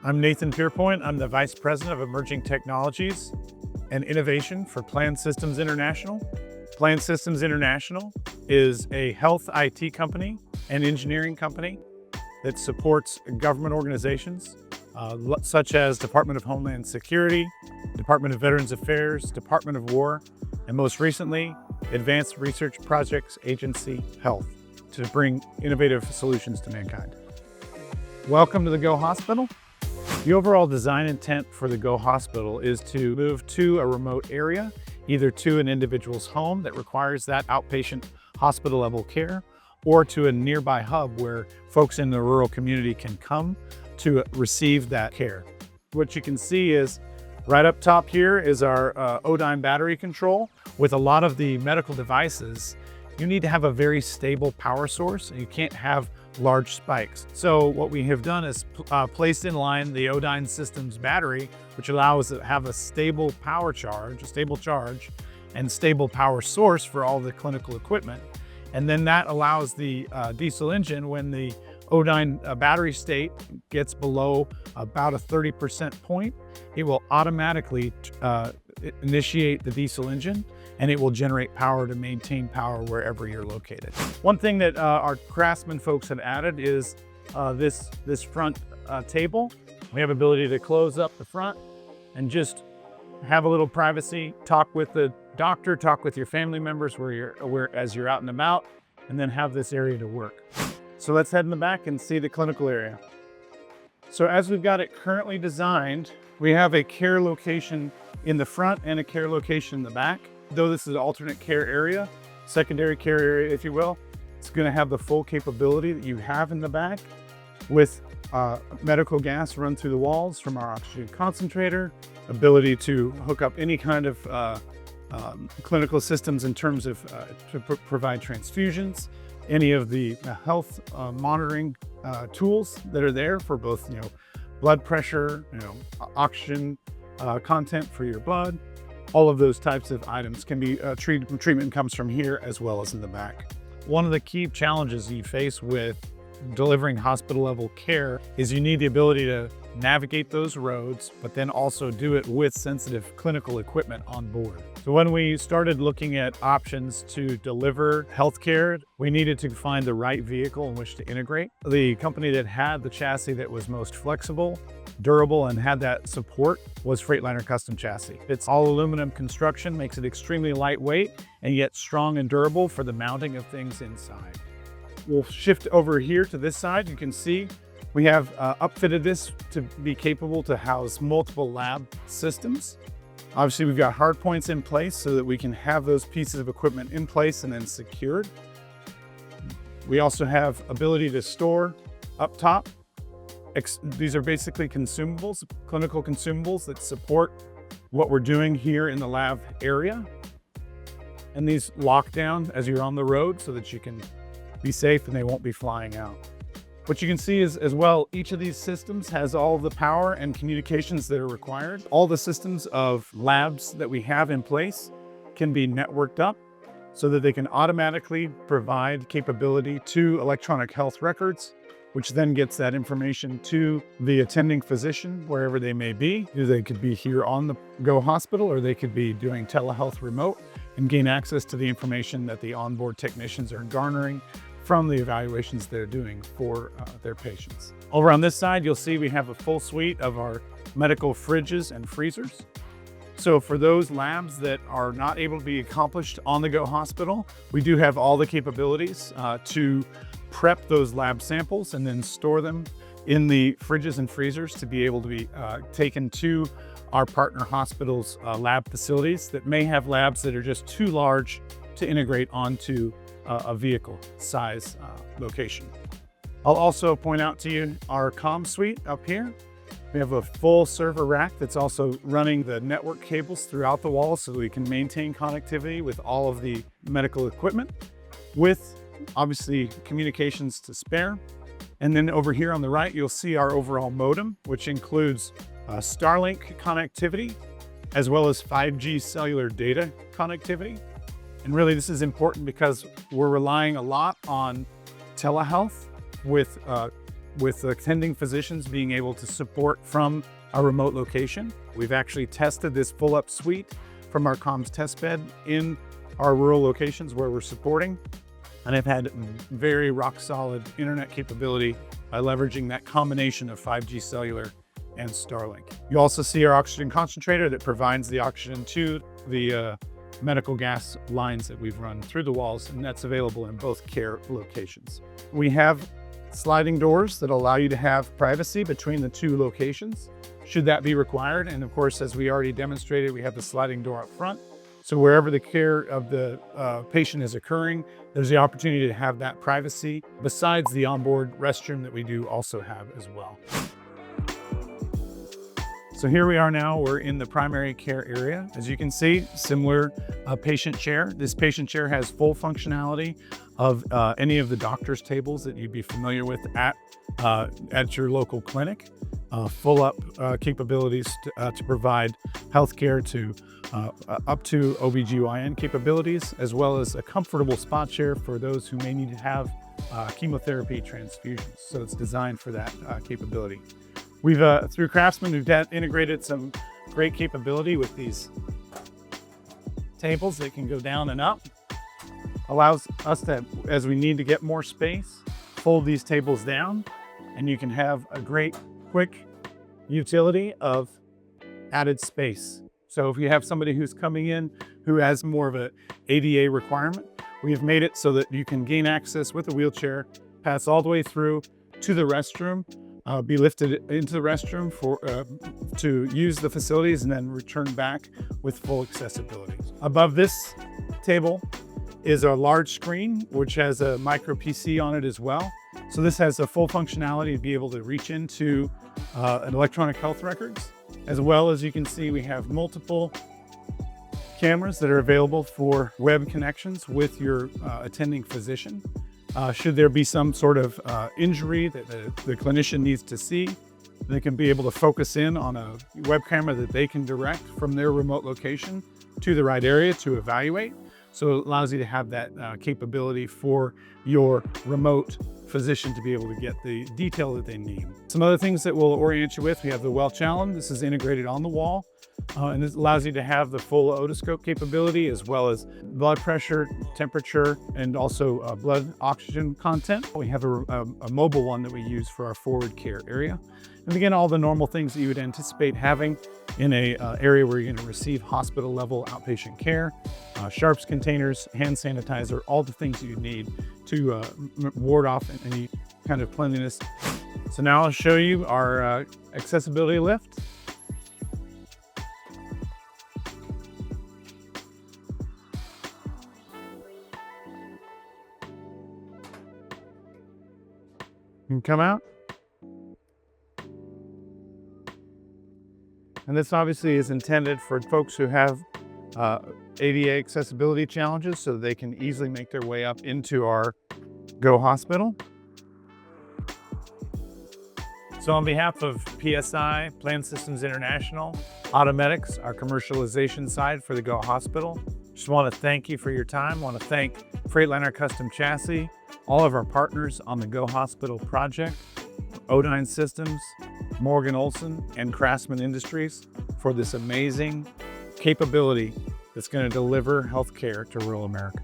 I'm Nathan Pierpoint. I'm the Vice President of Emerging Technologies and Innovation for Plan Systems International. Plan Systems International is a health IT company and engineering company that supports government organizations such as Department of Homeland Security, Department of Veterans Affairs, Department of War, and most recently, Advanced Research Projects Agency Health to bring innovative solutions to mankind. Welcome to the Go Hospital. The overall design intent for the Go Hospital is to move to a remote area, either to an individual's home that requires that outpatient hospital level care, or to a nearby hub where folks in the rural community can come to receive that care. What you can see is right up top here is our Odyne battery control. With a lot of the medical devices, you need to have a very stable power source, and you can't have large spikes. So what we have done is placed in line the Odyne Systems battery, which allows us to have a stable power charge, and stable power source for all the clinical equipment. And then that allows the diesel engine, when the Odyne battery state gets below about a 30% point, it will automatically initiate the diesel engine, and it will generate power to maintain power wherever you're located. One thing that our Craftsman folks have added is this front table. We have ability to close up the front and just have a little privacy, talk with the doctor, talk with your family members as you're out and about, and then have this area to work. So let's head in the back and see the clinical area. So as we've got it currently designed, we have a care location in the front and a care location in the back. Though this is an alternate care area, secondary care area, if you will, it's going to have the full capability that you have in the back with medical gas run through the walls from our oxygen concentrator, ability to hook up any kind of clinical systems in terms of to provide transfusions, any of the health monitoring tools that are there for both, blood pressure, oxygen content for your blood. All of those types of items can be treatment comes from here as well as in the back. One of the key challenges you face with delivering hospital level care is you need the ability to navigate those roads, but then also do it with sensitive clinical equipment on board. So when we started looking at options to deliver healthcare, we needed to find the right vehicle in which to integrate. The company that had the chassis that was most flexible, durable, and had that support was Freightliner Custom Chassis. It's all aluminum construction, makes it extremely lightweight and yet strong and durable for the mounting of things inside. We'll shift over here to this side. You can see we have upfitted this to be capable to house multiple lab systems. Obviously, we've got hard points in place so that we can have those pieces of equipment in place and then secured. We also have ability to store up top. These are basically consumables, clinical consumables that support what we're doing here in the lab area. And these lock down as you're on the road so that you can be safe and they won't be flying out. What you can see is, as well, each of these systems has all the power and communications that are required. All the systems of labs that we have in place can be networked up so that they can automatically provide capability to electronic health records, which then gets that information to the attending physician wherever they may be. They could be here on the Go Hospital, or they could be doing telehealth remote and gain access to the information that the onboard technicians are garnering from the evaluations they're doing for their patients. Over on this side, you'll see we have a full suite of our medical fridges and freezers. So for those labs that are not able to be accomplished on the Go Hospital, we do have all the capabilities to prep those lab samples and then store them in the fridges and freezers to be able to be taken to our partner hospitals' lab facilities that may have labs that are just too large to integrate onto a vehicle size location. I'll also point out to you our comm suite up here. We have a full server rack that's also running the network cables throughout the wall so that we can maintain connectivity with all of the medical equipment, with obviously communications to spare. And then over here on the right, you'll see our overall modem, which includes Starlink connectivity, as well as 5G cellular data connectivity. And really, this is important because we're relying a lot on telehealth with with attending physicians being able to support from a remote location. We've actually tested this full-up suite from our comms test bed in our rural locations where we're supporting, and I've had very rock-solid internet capability by leveraging that combination of 5G cellular and Starlink. You also see our oxygen concentrator that provides the oxygen to the medical gas lines that we've run through the walls, and that's available in both care locations. We have sliding doors that allow you to have privacy between the two locations, should that be required. And of course, as we already demonstrated, we have the sliding door up front. So wherever the care of the patient is occurring, there's the opportunity to have that privacy, besides the onboard restroom that we do also have as well. So here we are now, we're in the primary care area. As you can see, similar patient chair. This patient chair has full functionality of any of the doctor's tables that you'd be familiar with at your local clinic. Full up capabilities to provide healthcare to up to OBGYN capabilities, as well as a comfortable spot chair for those who may need to have chemotherapy transfusions. So it's designed for that capability. We've, through Craftsman, we've integrated some great capability with these tables that can go down and up. Allows us to, as we need to get more space, fold these tables down, and you can have a great, quick utility of added space. So if you have somebody who's coming in who has more of an ADA requirement, we have made it so that you can gain access with a wheelchair, pass all the way through to the restroom, be lifted into the restroom to use the facilities, and then return back with full accessibility. Above this table is a large screen, which has a micro PC on it as well. So this has a full functionality to be able to reach into an electronic health records. As well as you can see, we have multiple cameras that are available for web connections with your attending physician. Should there be some sort of injury that the clinician needs to see, they can be able to focus in on a web camera that they can direct from their remote location to the right area to evaluate. So it allows you to have that capability for your remote physician to be able to get the detail that they need. Some other things that we'll orient you with, we have the well challenge. This is integrated on the wall, and this allows you to have the full otoscope capability, as well as blood pressure, temperature, and also blood oxygen content. We have a mobile one that we use for our forward care area. And again, all the normal things that you would anticipate having in a area where you're going to receive hospital level outpatient care, sharps containers, hand sanitizer, all the things that you need to ward off any kind of cleanliness. So now I'll show you our accessibility lift. You can come out. And this obviously is intended for folks who have ADA accessibility challenges, so they can easily make their way up into our Go Hospital. So on behalf of PSI, Plan Systems International, Automedics, our commercialization side for the Go Hospital, just want to thank you for your time. I want to thank Freightliner Custom Chassis, all of our partners on the Go Hospital project, Odine Systems, Morgan Olson, and Craftsman Industries for this amazing capability that's going to deliver healthcare to rural America.